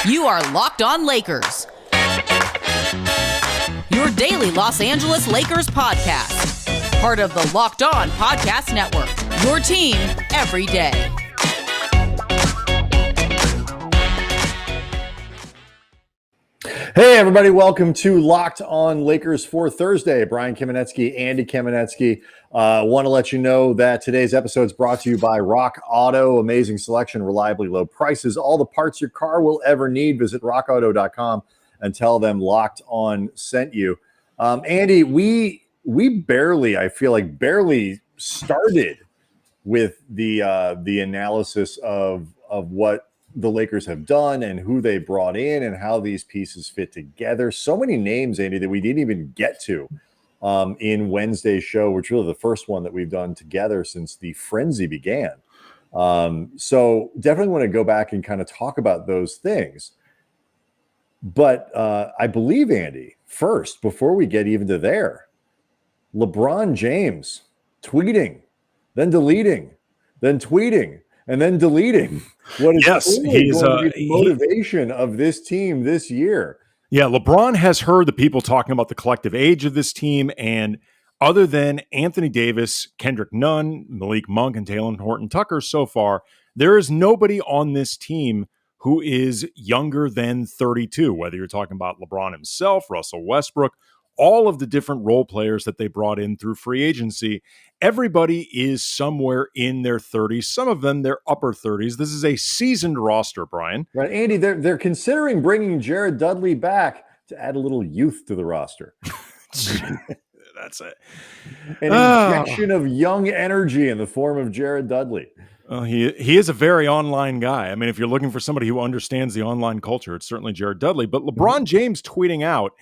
You are Locked On Lakers, your daily Los Angeles Lakers podcast. Part of the Locked On Podcast Network, your team every day. Hey, everybody. Welcome to Locked On Lakers for Thursday. Brian Kamenetzkys, Andy Kamenetzkys. Want to let you know that today's episode is brought to you by Rock Auto. Amazing selection, reliably low prices, all the parts your car will ever need. Visit rockauto.com and tell them Locked On sent you. Andy, we barely started with the analysis of what the Lakers have done and who they brought in and how these pieces fit together. So many names, Andy, that we didn't even get to in Wednesday's show, which really the first one that we've done together since the frenzy began. So definitely want to go back and kind of talk about those things. But I believe, Andy, first, before we get even to there, LeBron James tweeting, then deleting, then tweeting, and then deleting. What is the motivation of this team this year? Yeah, LeBron has heard the people talking about the collective age of this team, and other than Anthony Davis, Kendrick Nunn, Malik Monk, and Talen Horton Tucker so far, there is nobody on this team who is younger than 32, whether you're talking about LeBron himself, Russell Westbrook, all of the different role players that they brought in through free agency. Everybody is somewhere in their 30s, some of them their upper 30s. This is a seasoned roster, Brian. Right, Andy, they're considering bringing Jared Dudley back to add a little youth to the roster. That's it. An injection of young energy in the form of Jared Dudley. He is a very online guy. I mean, if you're looking for somebody who understands the online culture, it's certainly Jared Dudley. But LeBron James tweeting out,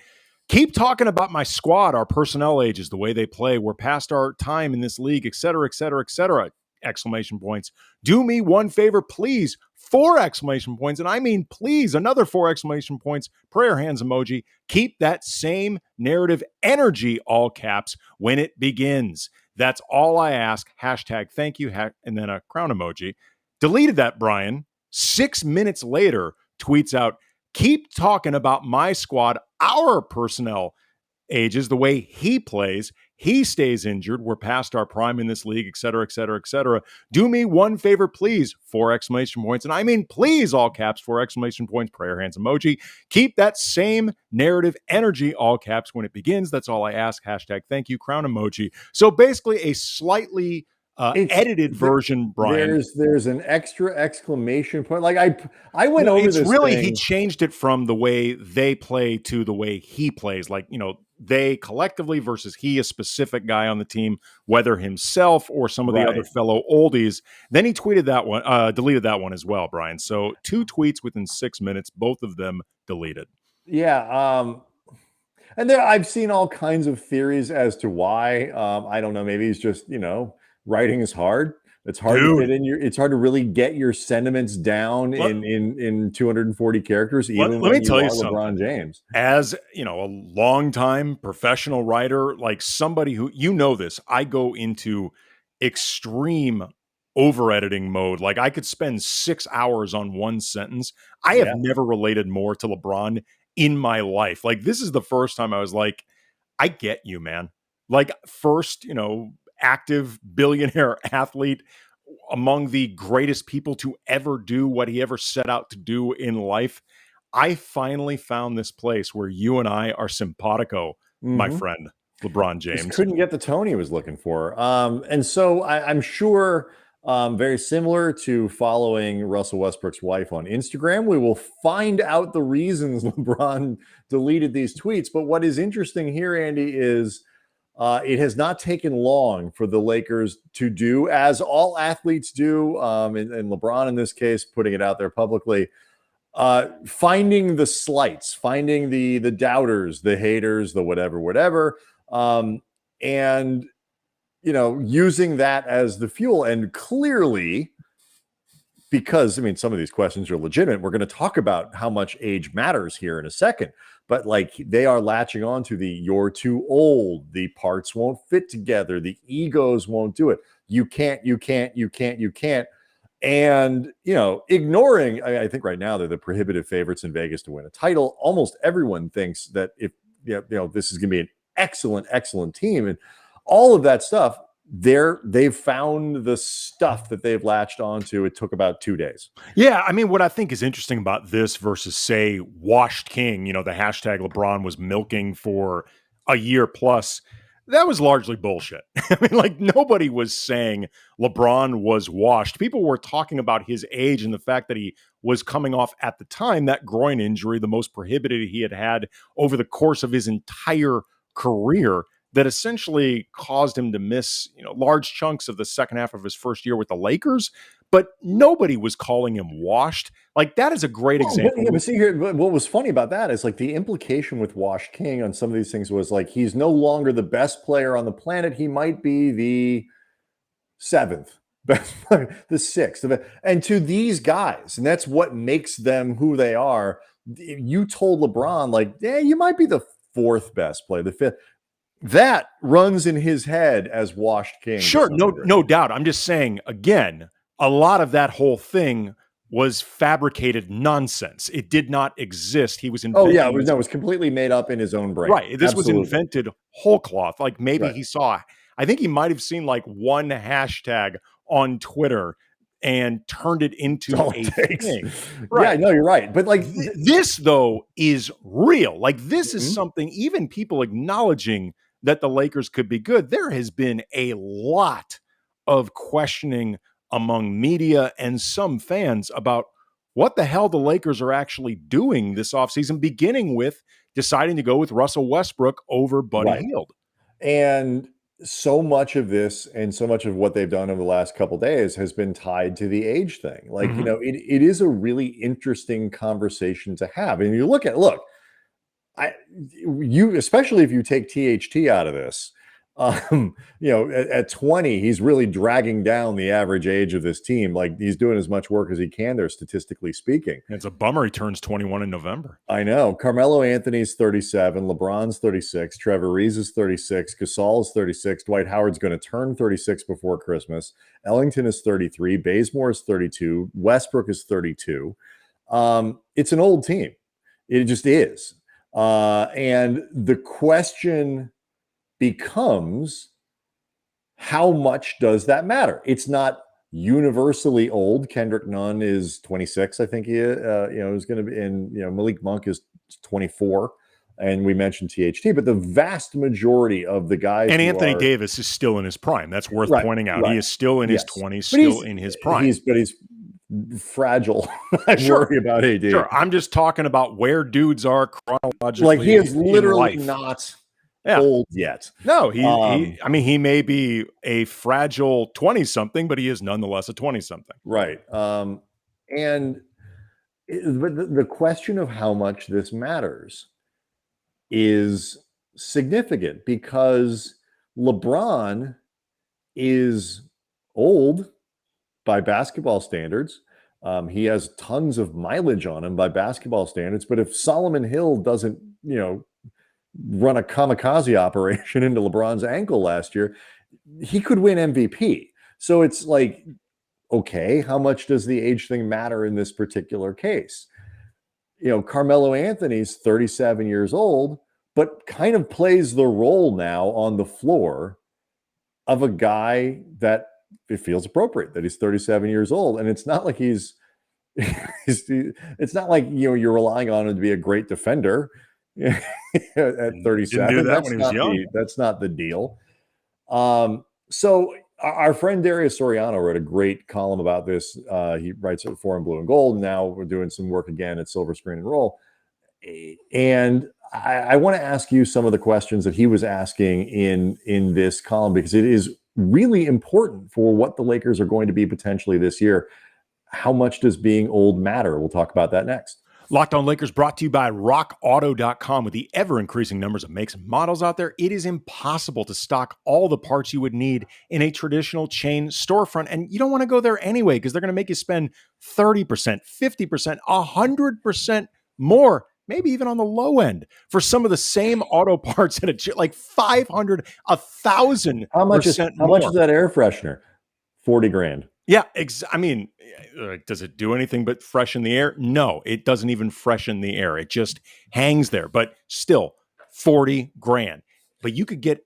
"Keep talking about my squad, our personnel ages, the way they play. We're past our time in this league, et cetera, et cetera, et cetera." Exclamation points. "Do me one favor, please." 4 exclamation points. And I mean, please, another 4 exclamation points. Prayer hands emoji. "Keep that same narrative energy," all caps, "when it begins. That's all I ask." Hashtag thank you. And then a crown emoji. Deleted that, Brian. 6 minutes later, tweets out, "Keep talking about my squad, our personnel ages, the way he plays. He stays injured. We're past our prime in this league, et cetera, et cetera, et cetera. Do me one favor, please." 4 exclamation points. And I mean, please, all caps, 4 exclamation points, prayer hands emoji. "Keep that same narrative energy," all caps, "when it begins. That's all I ask." Hashtag thank you, crown emoji. So basically a slightly edited version, Brian. There's an extra exclamation point. Like I went over this. It's really he changed it from the way they play to the way he plays. Like, they collectively versus he, a specific guy on the team, whether himself or some of the other fellow oldies. Then he tweeted that one, deleted that one as well, Brian. So 2 tweets within 6 minutes, both of them deleted. Yeah. And there I've seen all kinds of theories as to why. I don't know. Maybe he's just, writing is hard. It's hard to fit in it's hard to really get your sentiments down in 240 characters, even let me tell you LeBron James. As, a longtime professional writer, like somebody who, this, I go into extreme over-editing mode. Like I could spend 6 hours on one sentence. I have never related more to LeBron in my life. Like this is the first time I was like, I get you, man. Like first, active billionaire athlete, among the greatest people to ever do what he ever set out to do in life. I finally found this place where you and I are simpatico, my friend, LeBron James. Just couldn't get the tone he was looking for. And so I'm sure very similar to following Russell Westbrook's wife on Instagram, we will find out the reasons LeBron deleted these tweets. But what is interesting here, Andy, is it has not taken long for the Lakers to do, as all athletes do, and LeBron in this case, putting it out there publicly, finding the slights, finding the doubters, the haters, the whatever, and using that as the fuel. And clearly, because some of these questions are legitimate, we're going to talk about how much age matters here in a second. But like they are latching on to the "you're too old," the parts won't fit together, the egos won't do it, you can't. And, ignoring, I think right now they're the prohibitive favorites in Vegas to win a title. Almost everyone thinks that if, this is going to be an excellent, excellent team and all of that stuff, they've found the stuff that they've latched onto. It took about 2 days. Yeah. I mean, what I think is interesting about this versus, say, Washed King, the hashtag LeBron was milking for a year plus, that was largely bullshit. I mean, like, nobody was saying LeBron was washed. People were talking about his age and the fact that he was coming off at the time that groin injury, the most prohibited he had had over the course of his entire career, that essentially caused him to miss, large chunks of the second half of his first year with the Lakers. But nobody was calling him washed. Like, that is a great example. But see here, what was funny about that is like the implication with Washed King on some of these things was like, he's no longer the best player on the planet. He might be the 7th best player, the 6th. And to these guys, and that's what makes them who they are. You told LeBron, like, yeah, you might be the 4th best player, the 5th. That runs in his head as Washed King. Sure, no doubt. I'm just saying, again, a lot of that whole thing was fabricated nonsense. It did not exist. He was inventing. Oh, yeah. It was completely made up in his own brain. Right. This Absolutely. was invented whole cloth. Like, maybe he saw, I think he might have seen like one hashtag on Twitter and turned it into a thing. Right. Yeah, no, you're right. But like this, though, is real. Like, this is something, even people acknowledging that the Lakers could be good. There has been a lot of questioning among media and some fans about what the hell the Lakers are actually doing this offseason, beginning with deciding to go with Russell Westbrook over Buddy Hield. And so much of this and so much of what they've done over the last couple of days has been tied to the age thing. Like, it is a really interesting conversation to have. And you look, especially if you take THT out of this, at 20, he's really dragging down the average age of this team. Like, he's doing as much work as he can there, statistically speaking. It's a bummer. He turns 21 in November. I know. Carmelo Anthony's 37. LeBron's 36. Trevor Reeves is 36. Gasol's 36. Dwight Howard's going to turn 36 before Christmas. Ellington is 33. Bazemore is 32. Westbrook is 32. It's an old team. It just is. And the question becomes, how much does that matter? It's not universally old. Kendrick Nunn is 26, I think he is going to be, and Malik Monk is 24, and we mentioned THT, but the vast majority of the guys, and Anthony Davis is still in his prime. That's worth pointing out. He is still in his 20s, still in his prime. He's fragile. I worry about AD. Sure, I'm just talking about where dudes are chronologically. Like, he is literally not old yet. No, he may be a fragile 20-something, but he is nonetheless a 20-something. Right. But the question of how much this matters is significant, because LeBron is old by basketball standards. He has tons of mileage on him by basketball standards. But if Solomon Hill doesn't, run a kamikaze operation into LeBron's ankle last year, he could win MVP. So it's like, okay, how much does the age thing matter in this particular case? Carmelo Anthony's 37 years old, but kind of plays the role now on the floor of a guy that it feels appropriate that he's 37 years old. And it's not like it's not like, you're relying on him to be a great defender at 37. That's not the deal. So our friend Darius Soriano wrote a great column about this. He writes it for Blue and Gold. Now we're doing some work again at Silver Screen and Roll. And I want to ask you some of the questions that he was asking in this column, because it is really important for what the Lakers are going to be potentially this year. How much does being old matter? We'll talk about that next. Locked On Lakers brought to you by RockAuto.com. With the ever-increasing numbers of makes and models out there, it is impossible to stock all the parts you would need in a traditional chain storefront. And you don't want to go there anyway, because they're going to make you spend 30%, 50%, 100% more, maybe even on the low end, for some of the same auto parts at like 500, 1,000%. How much is that air freshener? $40,000. Yeah, I mean, does it do anything but freshen the air? No, it doesn't even freshen the air. It just hangs there. But still, 40 grand. But you could get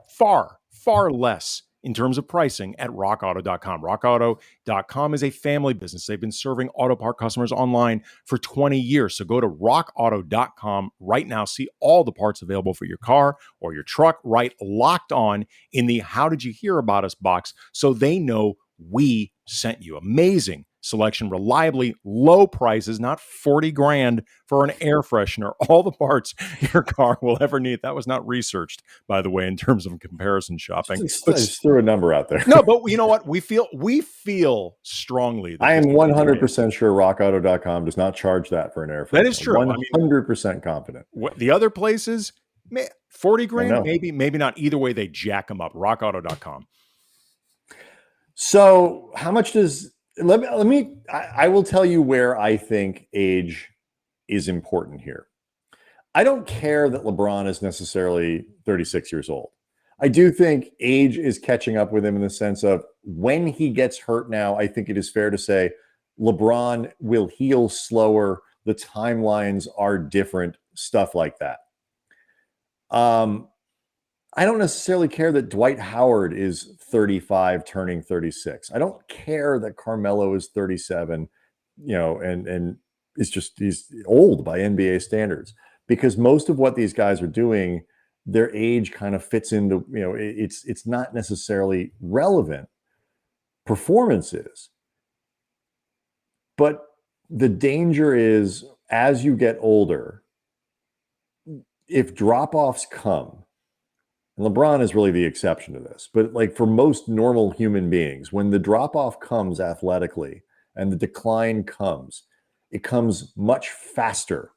far, far less in terms of pricing at rockauto.com. Rockauto.com is a family business. They've been serving auto part customers online for 20 years. So go to rockauto.com right now. See all the parts available for your car or your truck, right? Locked on in the How Did You Hear About Us box so they know we sent you. Amazing selection, reliably low prices, not 40 grand for an air freshener. All the parts your car will ever need. That was not researched, by the way, in terms of comparison shopping. Just threw a number out there. No, but you know what? We feel strongly. I am 100% sure rockauto.com does not charge that for an air freshener. That is true. 100% confident. The other places, 40 grand, maybe not. Either way, they jack them up. Rockauto.com. So how much does, I will tell you where I think age is important here. I don't care that LeBron is necessarily 36 years old. I do think age is catching up with him in the sense of when he gets hurt now, I think it is fair to say LeBron will heal slower. The timelines are different, stuff like that. I don't necessarily care that Dwight Howard is 35 turning 36. I don't care that Carmelo is 37, and he's old by NBA standards, because most of what these guys are doing, their age kind of fits into, it's not necessarily relevant. Performance is. But the danger is as you get older, if drop-offs come, and LeBron is really the exception to this, but like for most normal human beings, when the drop-off comes athletically and the decline comes, it comes much faster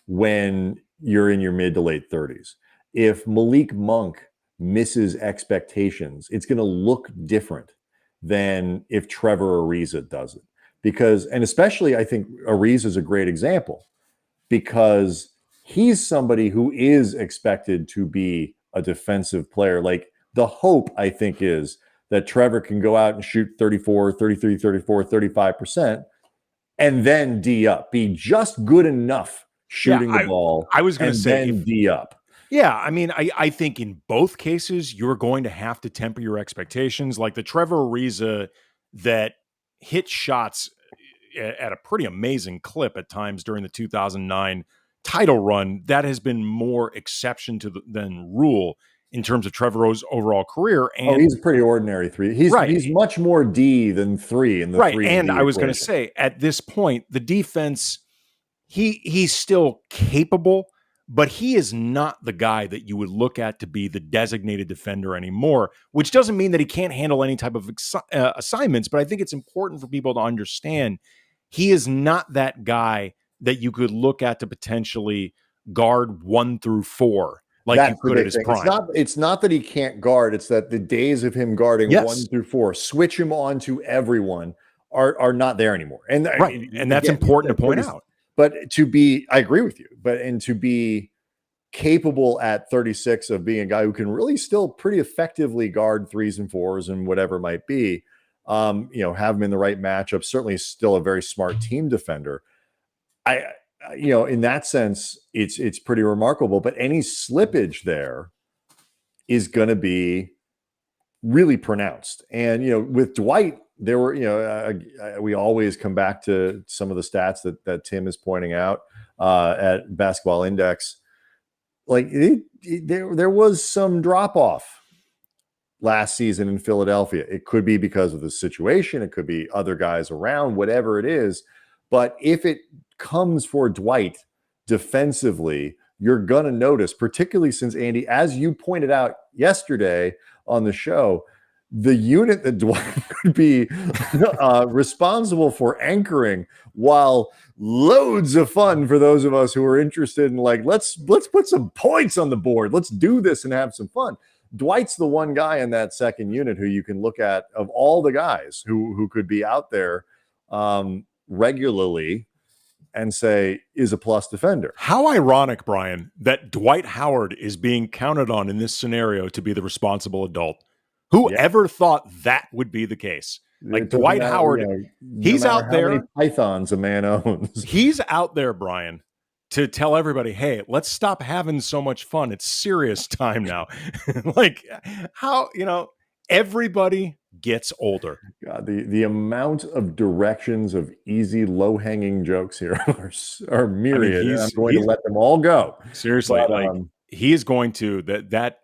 when you're in your mid to late 30s. If Malik Monk misses expectations, it's going to look different than if Trevor Ariza does it. Because, and especially I think Ariza is a great example, because he's somebody who is expected to be a defensive player. Like the hope, I think, is that Trevor can go out and shoot 34, 33, 34, 35%, and then D up, be just good enough shooting the ball. I was going to say D up. Yeah, I mean, I think in both cases, you're going to have to temper your expectations. Like the Trevor Ariza that hit shots at a pretty amazing clip at times during the 2009 title run, that has been more exception than rule in terms of Trevor's overall career. And he's a pretty ordinary three. He's much more D than three in the three. And I was going to say, at this point, the defense, he's still capable, but he is not the guy that you would look at to be the designated defender anymore, which doesn't mean that he can't handle any type of assignments. But I think it's important for people to understand he is not that guy that you could look at to potentially guard 1 through 4 like you could at his prime. It's not that he can't guard. It's that the days of him guarding 1 through 4, switch him on to everyone, are not there anymore. And and that's important to point out. But I agree with you, and to be capable at 36 of being a guy who can really still pretty effectively guard 3s and 4s and whatever it might be, have him in the right matchup, certainly still a very smart team defender. In that sense, it's pretty remarkable, but any slippage there is going to be really pronounced. And, with Dwight, there were, we always come back to some of the stats that Tim is pointing out at Basketball Index. Like there was some drop off last season in Philadelphia. It could be because of the situation. It could be other guys around, whatever it is. But if it comes for Dwight defensively, you're going to notice, particularly since, Andy, as you pointed out yesterday on the show, the unit that Dwight could be responsible for anchoring, while loads of fun for those of us who are interested in, like, let's put some points on the board. Let's do this and have some fun. Dwight's the one guy in that second unit who you can look at, of all the guys who could be out there regularly, and say is a plus defender. How ironic, Brian, that Dwight Howard is being counted on in this scenario to be the responsible adult. Who ever thought that would be the case? Like Dwight Howard, he's no out there. How many pythons a man owns? He's out there, Brian, to tell everybody, hey, let's stop having so much fun. It's serious time now. Like how, everybody gets older. God, the amount of directions of easy, low-hanging jokes here are myriad. I'm going to let them all go. Seriously, he is going to that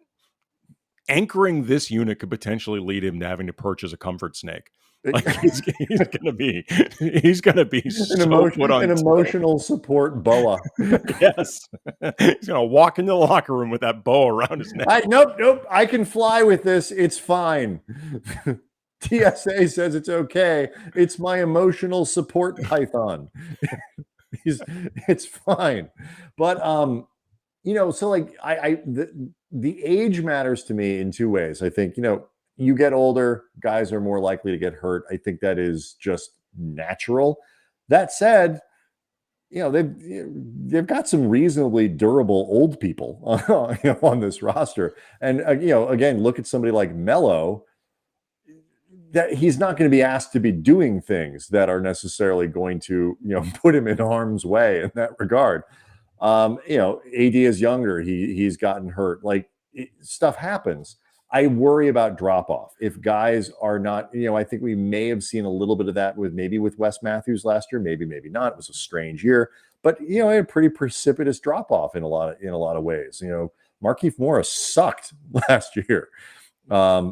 anchoring this unit could potentially lead him to having to purchase a comfort snake. Like he's gonna be an emotional support boa. Yes, he's gonna walk into the locker room with that boa around his neck. Nope. I can fly with this. It's fine. TSA says it's okay. It's my emotional support python. It's fine. But so like the age matters to me in two ways. I think you get older, guys are more likely to get hurt. I think that is just natural. That said, they've got some reasonably durable old people on this roster. And again, look at somebody like Melo. That he's not going to be asked to be doing things that are necessarily going to put him in harm's way in that regard. AD is younger. He's gotten hurt. Like stuff happens. I worry about drop off if guys are not. I think we may have seen a little bit of that with Wes Matthews last year. Maybe not. It was a strange year, but a pretty precipitous drop off in a lot of ways. Markieff Morris sucked last year.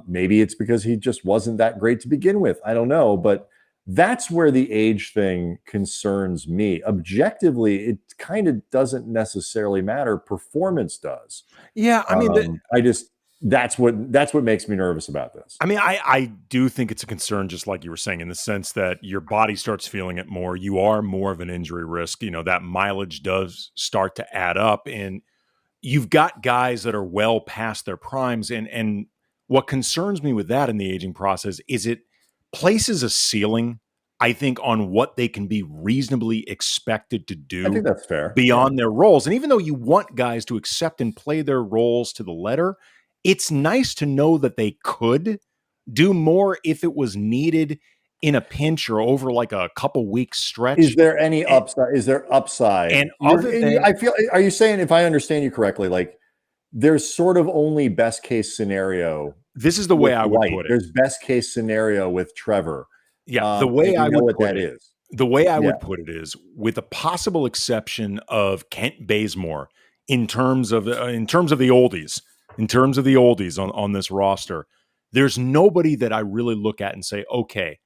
Maybe it's because he just wasn't that great to begin with. I don't know, but that's where the age thing concerns me. Objectively, it kind of doesn't necessarily matter. Performance does. Yeah, I mean, that's what makes me nervous about this. I mean, I do think it's a concern, just like you were saying, in the sense that your body starts feeling it more. You are more of an injury risk. That mileage does start to add up, and you've got guys that are well past their primes. And what concerns me with that in the aging process is it places a ceiling, I think, on what they can be reasonably expected to do. I think that's fair. Beyond their roles. And even though you want guys to accept and play their roles to the letter, it's nice to know that they could do more if it was needed in a pinch or over like a couple weeks stretch. Is there any upside? Is there upside? And I feel, are you saying, if I understand you correctly, like there's sort of only best case scenario? This is the way I would put it. There's best case scenario with Trevor. Yeah, the way I would put it is, the way I would put it is, with a possible exception of Kent Bazemore, in terms of the oldies. In terms of the oldies on this roster, there's nobody that I really look at and say, okay,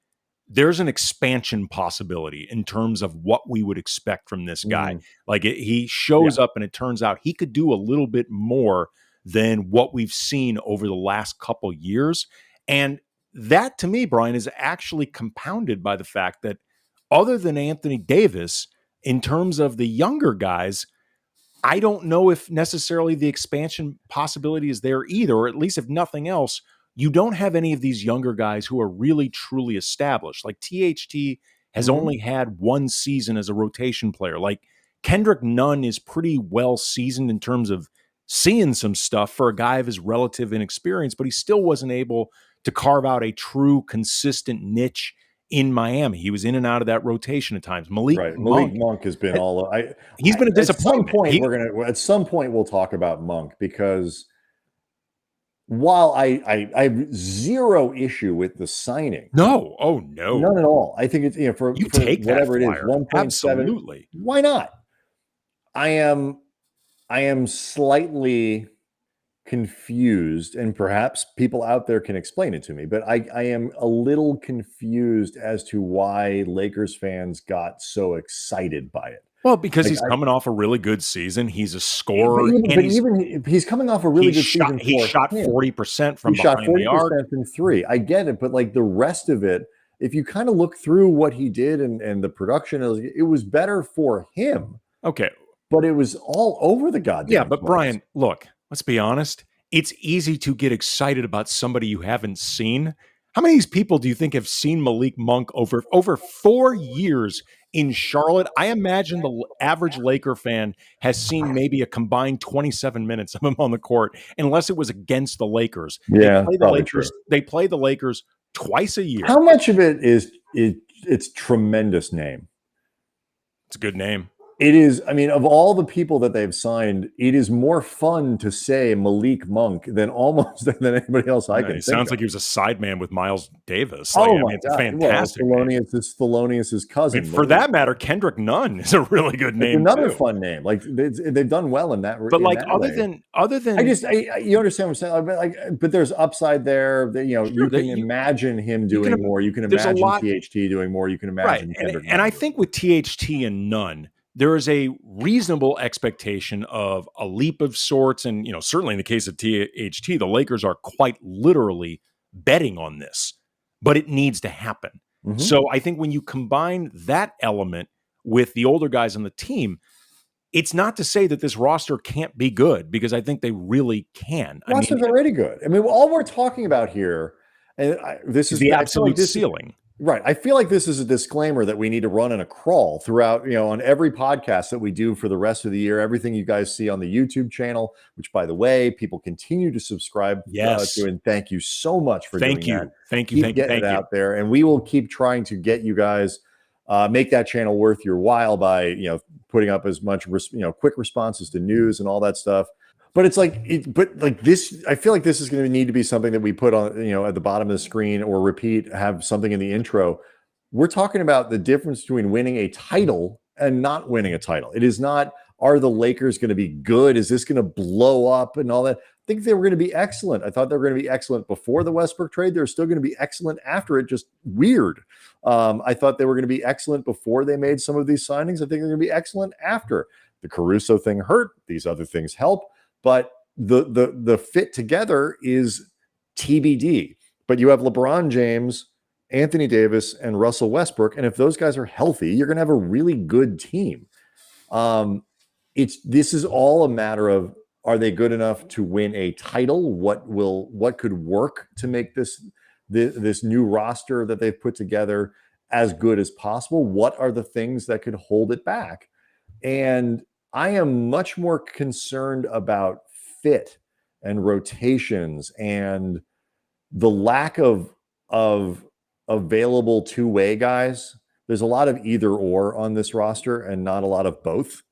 there's an expansion possibility in terms of what we would expect from this guy. Like he shows up and it turns out he could do a little bit more than what we've seen over the last couple years. And that, to me, Brian, is actually compounded by the fact that other than Anthony Davis, in terms of the younger guys, I don't know if necessarily the expansion possibility is there either, or at least if nothing else, you don't have any of these younger guys who are really truly established. Like THT has only had one season as a rotation player. Like Kendrick Nunn is pretty well seasoned in terms of seeing some stuff for a guy of his relative inexperience, but he still wasn't able to carve out a true consistent niche in Miami. He was in and out of that rotation at times. Malik Monk has been he's been a disappointment. At some point we'll talk about Monk, because while I have zero issue with the signing. No. None at all. I think it's for take whatever it is, 1.7. Absolutely. Why not? I am slightly confused, and perhaps people out there can explain it to me, but I am a little confused as to why Lakers fans got so excited by it. Well, because he's coming off a really good season. He's a scorer. He's coming off a really good season. He shot 40% from behind the arc. From three. I get it, but like the rest of it, if you kind of look through what he did and the production, it was better for him. Okay. But it was all over the goddamn Yeah, but place. Brian, look, let's be honest. It's easy to get excited about somebody you haven't seen. How many of these people do you think have seen Malik Monk over 4 years in Charlotte? I imagine the average Laker fan has seen maybe a combined 27 minutes of him on the court, unless it was against the Lakers. Yeah, they play the Lakers twice a year. How much of it is it's tremendous name? It's a good name. It is. I mean, of all the people that they've signed, it is more fun to say Malik Monk than almost than anybody else I can think sounds of. like he was a sideman with Miles Davis. Like, oh my God. Fantastic. Well, Thelonious' cousin. I mean, for that matter, Kendrick Nunn is a really good name. It's another too. fun name. Like they've done well in that. But like other way. than, you understand what I'm saying? But there's upside there. That, you can imagine him doing more. You can imagine THT doing more. You can imagine Kendrick. And I think with THT and Nunn, there is a reasonable expectation of a leap of sorts. And, certainly in the case of THT, the Lakers are quite literally betting on this, but it needs to happen. Mm-hmm. So I think when you combine that element with the older guys on the team, it's not to say that this roster can't be good, because I think they really can. Roster's already good. I mean, all we're talking about here, and this is the absolute ceiling. Right. I feel like this is a disclaimer that we need to run in a crawl throughout, on every podcast that we do for the rest of the year. Everything you guys see on the YouTube channel, which, by the way, people continue to subscribe to. And thank you so much for doing that. Thank you. Keep getting it out there. And we will keep trying to get you guys, make that channel worth your while by, putting up as much, quick responses to news and all that stuff. But it's this, I feel like this is going to need to be something that we put on, at the bottom of the screen or have something in the intro. We're talking about the difference between winning a title and not winning a title. It is not, are the Lakers going to be good? Is this going to blow up and all that? I think they were going to be excellent. I thought they were going to be excellent before the Westbrook trade. They're still going to be excellent after it. Just weird. I thought they were going to be excellent before they made some of these signings. I think they're going to be excellent after. The Caruso thing hurt. These other things help. But the fit together is TBD. But you have LeBron James, Anthony Davis, and Russell Westbrook, and if those guys are healthy, you're going to have a really good team. This is all a matter of, are they good enough to win a title? What could work to make this new roster that they've put together as good as possible? What are the things that could hold it back? And I am much more concerned about fit and rotations and the lack of available two-way guys. There's a lot of either or on this roster and not a lot of both.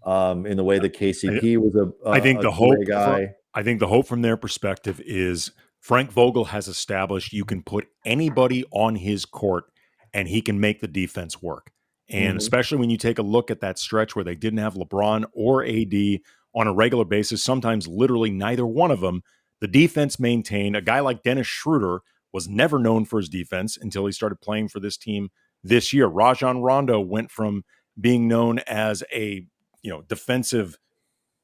In the way that KCP was I think the hope guy. I think the hope from their perspective is Frank Vogel has established you can put anybody on his court and he can make the defense work. And especially when you take a look at that stretch where they didn't have LeBron or AD on a regular basis, sometimes literally neither one of them, the defense maintained. A guy like Dennis Schroeder was never known for his defense until he started playing for this team this year. Rajon Rondo went from being known as a defensive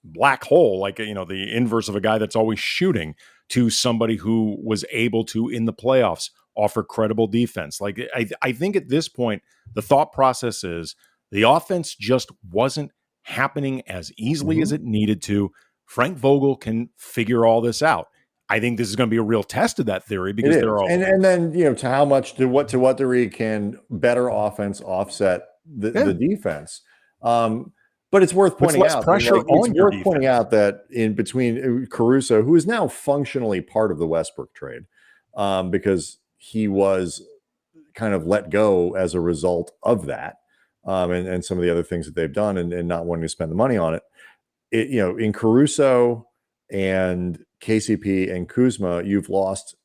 black hole, like the inverse of a guy that's always shooting, to somebody who was able to, in the playoffs, offer credible defense. Like I think at this point, the thought process is the offense just wasn't happening as easily as it needed to. Frank Vogel can figure all this out. I think this is going to be a real test of that theory, because they're all and then to what degree can better offense offset the defense. But it's worth pointing out pressure on your defense. Pointing out that in between Caruso, who is now functionally part of the Westbrook trade, because he was kind of let go as a result of that, and some of the other things that they've done and not wanting to spend the money on it. In Caruso and KCP and Kuzma, you've lost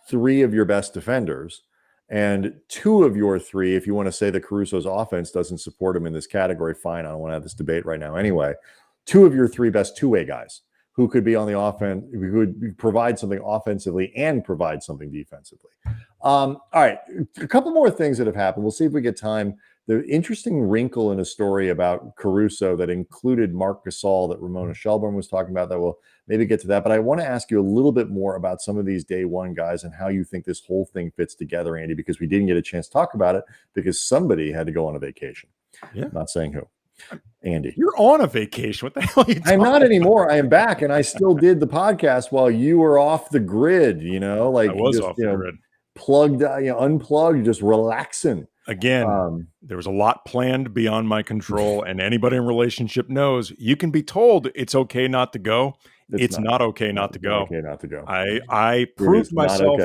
three of your best defenders, and two of your three, if you want to say that Caruso's offense doesn't support him in this category, fine. I don't want to have this debate right now anyway. Two of your three best two-way guys who could be on the offense, who would provide something offensively and provide something defensively. All right, a couple more things that have happened. We'll see if we get time. The interesting wrinkle in a story about Caruso that included Marc Gasol that Ramona Shelburne was talking about, that we'll maybe get to that. But I want to ask you a little bit more about some of these day one guys and how you think this whole thing fits together, Andy, because we didn't get a chance to talk about it because somebody had to go on a vacation. Yeah. I'm not saying who. Andy, you're on a vacation. What the hell are you talking I'm not about? anymore. I am back, and I still did the podcast while you were off the grid. Like I was off the grid, plugged, unplugged, just relaxing. Again, there was a lot planned beyond my control, and anybody in a relationship knows you can be told it's okay not to go. It's not okay not to go. Okay not to go. I proved myself.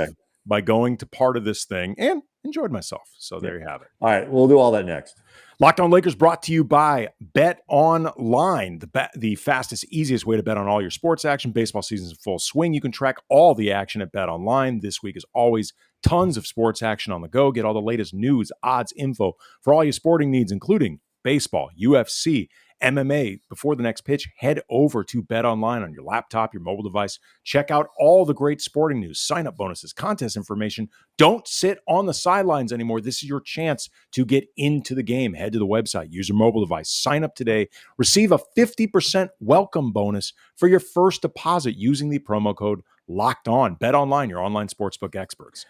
by going to part of this thing and enjoyed myself. So there you have it. All right, we'll do all that next. Locked On Lakers brought to you by Bet Online, the fastest, easiest way to bet on all your sports action. Baseball season's in full swing. You can track all the action at Bet Online. This week is always tons of sports action on the go. Get all the latest news, odds, info for all your sporting needs, including baseball, UFC, MMA. Before the next pitch, head over to Bet Online on your laptop, your mobile device. Check out all the great sporting news, sign-up bonuses, contest information. Don't sit on the sidelines anymore. This is your chance to get into the game. Head to the website, use your mobile device, sign up today, receive a 50% welcome bonus for your first deposit using the promo code Locked On. Bet Online, your online sportsbook experts.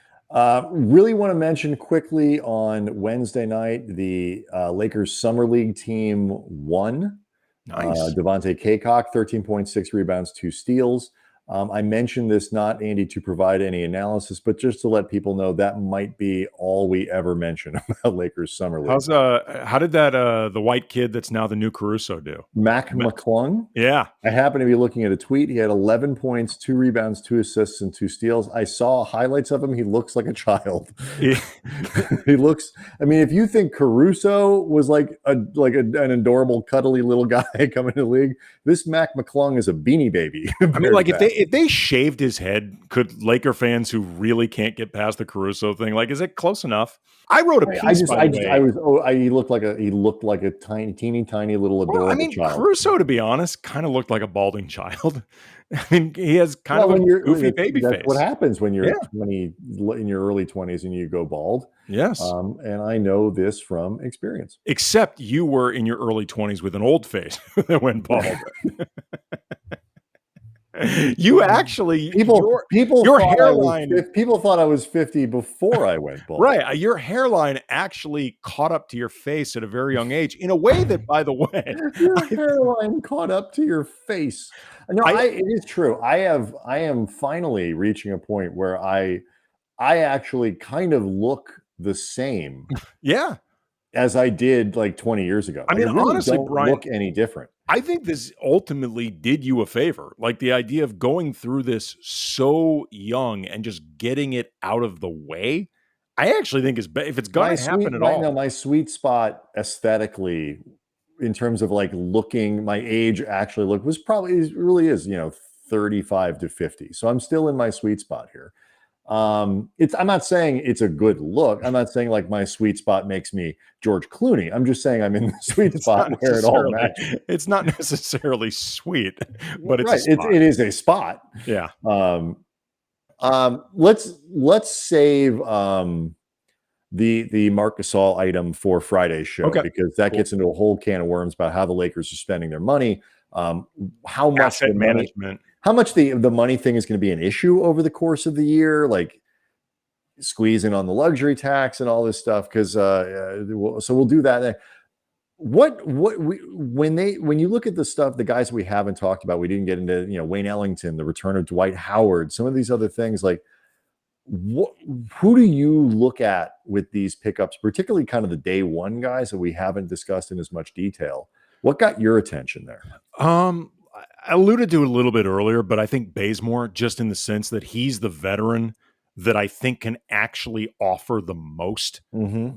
Really want to mention quickly on Wednesday night, the Lakers Summer League team won. Nice. Devontae Kaycock, 13.6 rebounds, 2 steals. I mentioned this not, Andy, to provide any analysis, but just to let people know that might be all we ever mention about Lakers Summer League. How did that the white kid that's now the new Caruso do? Mac McClung? Yeah. I happen to be looking at a tweet. He had 11 points, 2 rebounds, 2 assists, and 2 steals. I saw highlights of him. He looks like a child. Yeah. He looks, I mean, if you think Caruso was like an adorable, cuddly little guy coming to the league, this Mac McClung is a beanie baby. I mean, like if they shaved his head, could Laker fans who really can't get past the Caruso thing, like, is it close enough? I wrote a piece. He looked like a teeny little adorable child. Caruso, to be honest, kind of looked like a balding child. I mean, he has kind of a goofy baby face. That's what happens when you're 20, in your early 20s, and you go bald. Yes. And I know this from experience. Except you were in your early 20s with an old face that went bald. You actually your hairline. People thought I was 50 before I went bald. Right, your hairline actually caught up to your face at a very young age. In a way that, by the way, your hairline caught up to your face. No, it is true. I am finally reaching a point where I actually kind of look the same. Yeah. As I did like 20 years ago. I mean, really honestly, don't Brian, look any different. I think this ultimately did you a favor. Like the idea of going through this so young and just getting it out of the way, I actually think is if it's going to happen at all. No, my sweet spot aesthetically, in terms of like looking, my age actually really is 35 to 50. So I'm still in my sweet spot here. I'm not saying it's a good look. I'm not saying like my sweet spot makes me George Clooney. I'm just saying I'm in the sweet spot where it all matches. It's not necessarily sweet, but it's right. It is a spot. Yeah. Let's save the Marc Gasol item for Friday's show, because that gets into a whole can of worms about how the Lakers are spending their money, how much asset management. How much the money thing is going to be an issue over the course of the year, like squeezing on the luxury tax and all this stuff. Because so we'll do that. When you look at the stuff, the guys we haven't talked about, we didn't get into Wayne Ellington, the return of Dwight Howard, some of these other things. Like, who do you look at with these pickups, particularly kind of the day one guys that we haven't discussed in as much detail? What got your attention there? I alluded to it a little bit earlier, but I think Bazemore, just in the sense that he's the veteran that I think can actually offer the most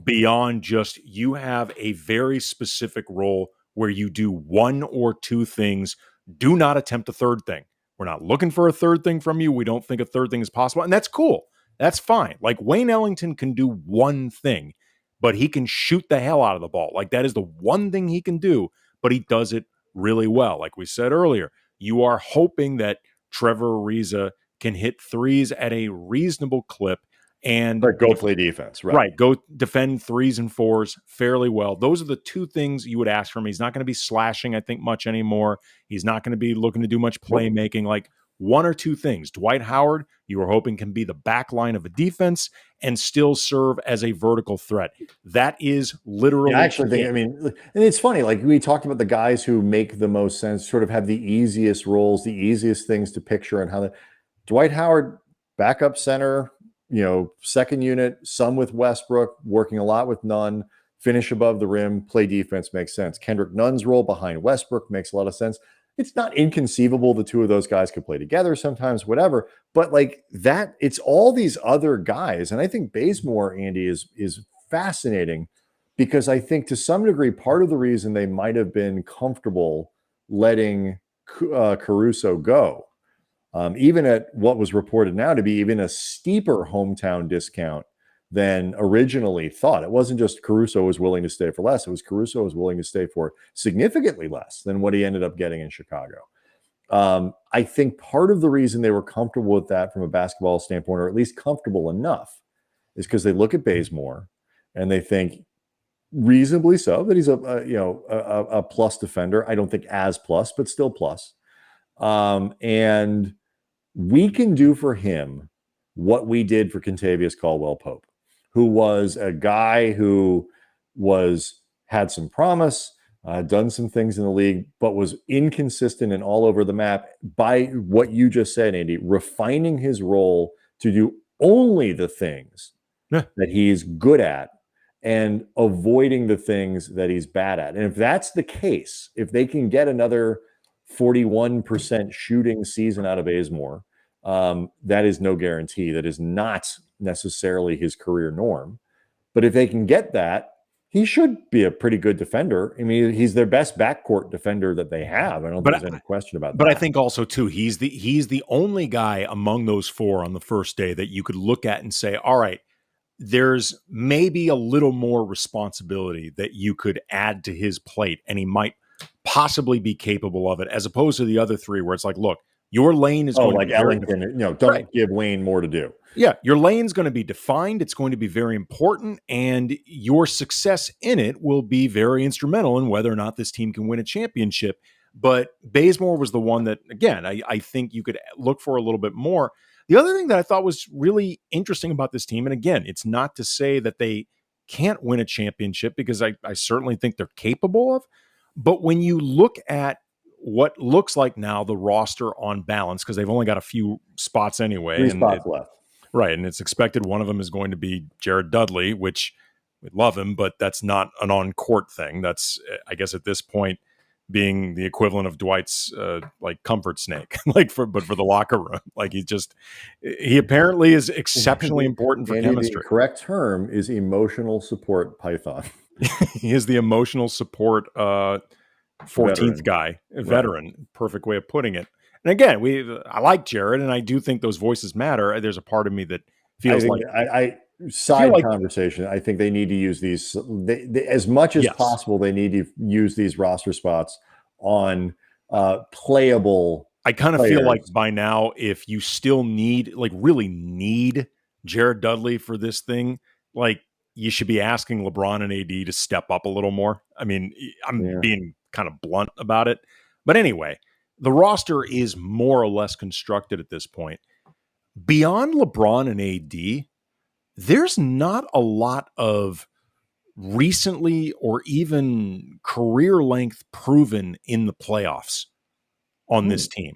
beyond just you have a very specific role where you do one or two things. Do not attempt a third thing. We're not looking for a third thing from you. We don't think a third thing is possible. And that's cool. That's fine. Like Wayne Ellington can do one thing, but he can shoot the hell out of the ball. Like that is the one thing he can do, but he does it really well. Like we said earlier, you are hoping that Trevor Ariza can hit threes at a reasonable clip and go play defense, right? Go defend threes and fours fairly well. Those are the two things you would ask from him. He's not going to be slashing, I think, much anymore. He's not going to be looking to do much playmaking. Like one or two things. Dwight Howard, you were hoping can be the back line of a defense and still serve as a vertical threat. That is literally. I actually think, and it's funny, like we talked about the guys who make the most sense, sort of have the easiest roles, the easiest things to picture, and how Dwight Howard, backup center, second unit, some with Westbrook, working a lot with Nunn, finish above the rim, play defense makes sense. Kendrick Nunn's role behind Westbrook makes a lot of sense. it's not inconceivable the two of those guys could play together sometimes, whatever. But like that, it's all these other guys. And I think Bazemore, Andy, is fascinating because I think to some degree, part of the reason they might have been comfortable letting Caruso go, even at what was reported now to be even a steeper hometown discount than originally thought. It wasn't just Caruso was willing to stay for less. It was Caruso was willing to stay for significantly less than what he ended up getting in Chicago. I think part of the reason they were comfortable with that from a basketball standpoint, or at least comfortable enough, is because they look at Bazemore and they think reasonably so that he's a plus defender. I don't think as plus, but still plus. And we can do for him what we did for Kentavious Caldwell-Pope, who was a guy who had some promise, done some things in the league, but was inconsistent and all over the map. By what you just said, Andy, refining his role to do only the things that he's good at and avoiding the things that he's bad at. And if that's the case, if they can get another 41% shooting season out of Bazemore, that is no guarantee. That is not necessarily his career norm. But if they can get that, he should be a pretty good defender. I mean, he's their best backcourt defender that they have. I don't think there's any question about that. But I think also, too, he's the only guy among those four on the first day that you could look at and say, all right, there's maybe a little more responsibility that you could add to his plate, and he might possibly be capable of it, as opposed to the other three where it's like, look, your lane is going like to be Ellington, don't give Wayne more to do. Yeah, your lane's going to be defined. It's going to be very important, and your success in it will be very instrumental in whether or not this team can win a championship. But Bazemore was the one that, again, I think you could look for a little bit more. The other thing that I thought was really interesting about this team, and again, it's not to say that they can't win a championship, because I certainly think they're capable of, but when you look at what looks like now the roster on balance, because they've only got a few spots anyway. 3 spots left. Right, and it's expected one of them is going to be Jared Dudley, which we love him, but that's not an on-court thing. That's, I guess at this point, being the equivalent of Dwight's like comfort snake, but for the locker room. Like he apparently is exceptionally important for chemistry. The correct term is emotional support python. He is the emotional support 14th guy, veteran. Right. Perfect way of putting it. And again, I like Jared, and I do think those voices matter. There's a part of me that feels conversation. I think they need to use these as much as possible. They need to use these roster spots on playable. I kind of feel like by now, if you still really need Jared Dudley for this thing, like you should be asking LeBron and AD to step up a little more. I mean, I'm being kind of blunt about it, but anyway. The roster is more or less constructed at this point. Beyond LeBron and AD, there's not a lot of recently or even career length proven in the playoffs on this team,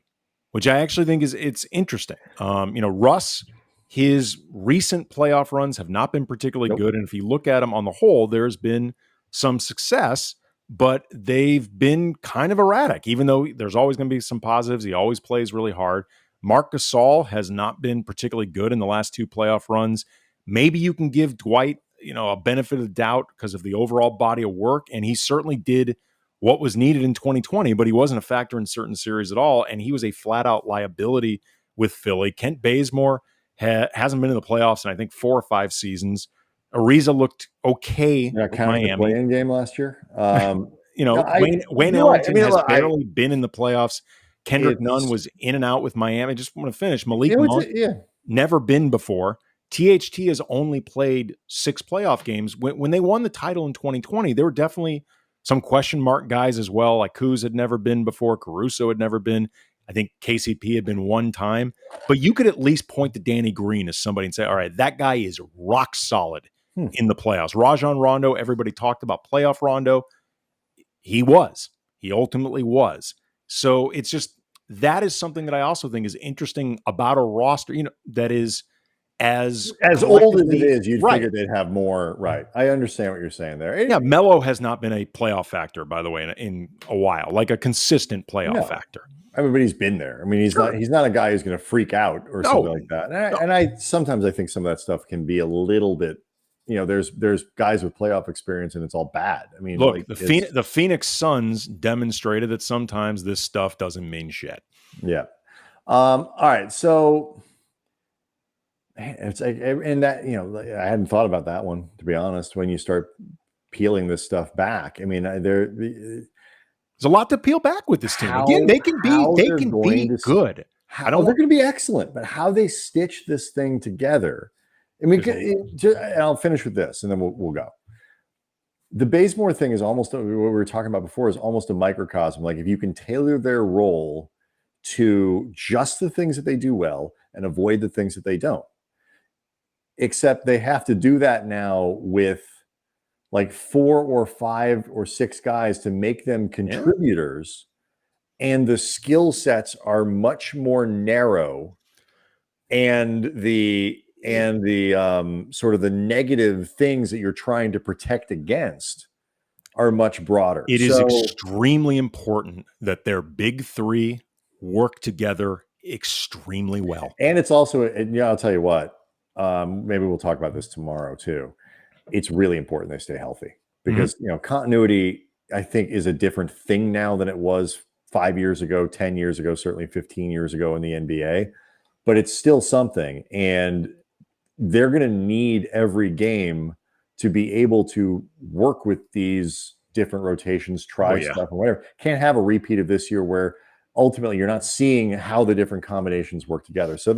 which I actually think it's interesting. Russ, his recent playoff runs have not been particularly good. And if you look at them on the whole, there's been some success, but they've been kind of erratic, even though there's always going to be some positives. He always plays really hard. Marc Gasol has not been particularly good in the last 2 playoff runs. Maybe you can give Dwight, a benefit of the doubt because of the overall body of work. And he certainly did what was needed in 2020, but he wasn't a factor in certain series at all. And he was a flat out liability with Philly. Kent Bazemore hasn't been in the playoffs in, I think, 4 or 5 seasons. Ariza looked okay with Miami. The play-in game last year. Wayne Ellington has barely been in the playoffs. Kendrick Nunn was in and out with Miami. I just want to finish. Malik Monk, never been before. THT has only played 6 playoff games. When they won the title in 2020, there were definitely some question mark guys as well. Like Kuz had never been before. Caruso had never been. I think KCP had been one time. But you could at least point to Danny Green as somebody and say, all right, that guy is rock solid in the playoffs. Rajon Rondo, everybody talked about playoff Rondo. He ultimately was. So it's just, that is something that I also think is interesting about a roster, that is as old as it is, you'd right. figure they'd have more. Right. I understand what you're saying there. Yeah, Melo has not been a playoff factor, by the way, in a while, like a consistent playoff factor. Everybody's been there. I mean, he's not a guy who's going to freak out or something like that. And I sometimes I think some of that stuff can be a little bit, there's guys with playoff experience and it's all bad. I mean, look, the Phoenix Suns demonstrated that sometimes this stuff doesn't mean shit. Yeah. All right. So it's like, and that, I hadn't thought about that one, to be honest, when you start peeling this stuff back. I mean, there's a lot to peel back with this team. Again, they can be good. They're going to be excellent, but how they stitch this thing together. I mean, and I'll finish with this and then we'll go. The Bazemore thing is almost what we were talking about before, is almost a microcosm. Like if you can tailor their role to just the things that they do well and avoid the things that they don't. Except they have to do that now with like 4 or 5 or 6 guys to make them contributors. And the skill sets are much more narrow. And the sort of the negative things that you're trying to protect against are much broader. It is extremely important that their big 3 work together extremely well. And it's also, I'll tell you what, maybe we'll talk about this tomorrow too. It's really important they stay healthy because, continuity, I think, is a different thing now than it was 5 years ago, 10 years ago, certainly 15 years ago in the NBA, but it's still something. And they're going to need every game to be able to work with these different rotations, try stuff and whatever. Can't have a repeat of this year where ultimately you're not seeing how the different combinations work together. So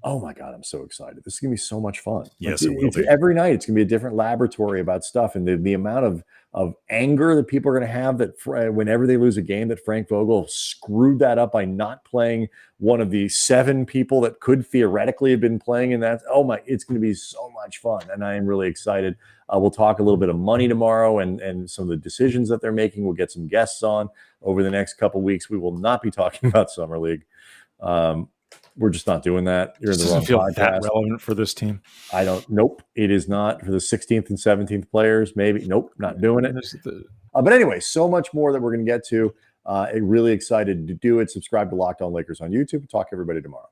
oh my God, I'm so excited. This is going to be so much fun. Yes, it will be. Every night it's going to be a different laboratory about stuff. And the amount of anger that people are going to have that whenever they lose a game, that Frank Vogel screwed that up by not playing one of the 7 people that could theoretically have been playing in that. It's going to be so much fun. And I am really excited. We'll talk a little bit of money tomorrow and some of the decisions that they're making. We'll get some guests on over the next couple of weeks. We will not be talking about Summer League. We're just not doing that. You're in the wrong podcast. That relevant for this team? Nope. It is not for the 16th and 17th players. Maybe. Nope. Not doing it. But anyway, so much more that we're going to get to. Really excited to do it. Subscribe to Locked On Lakers on YouTube. Talk to everybody tomorrow.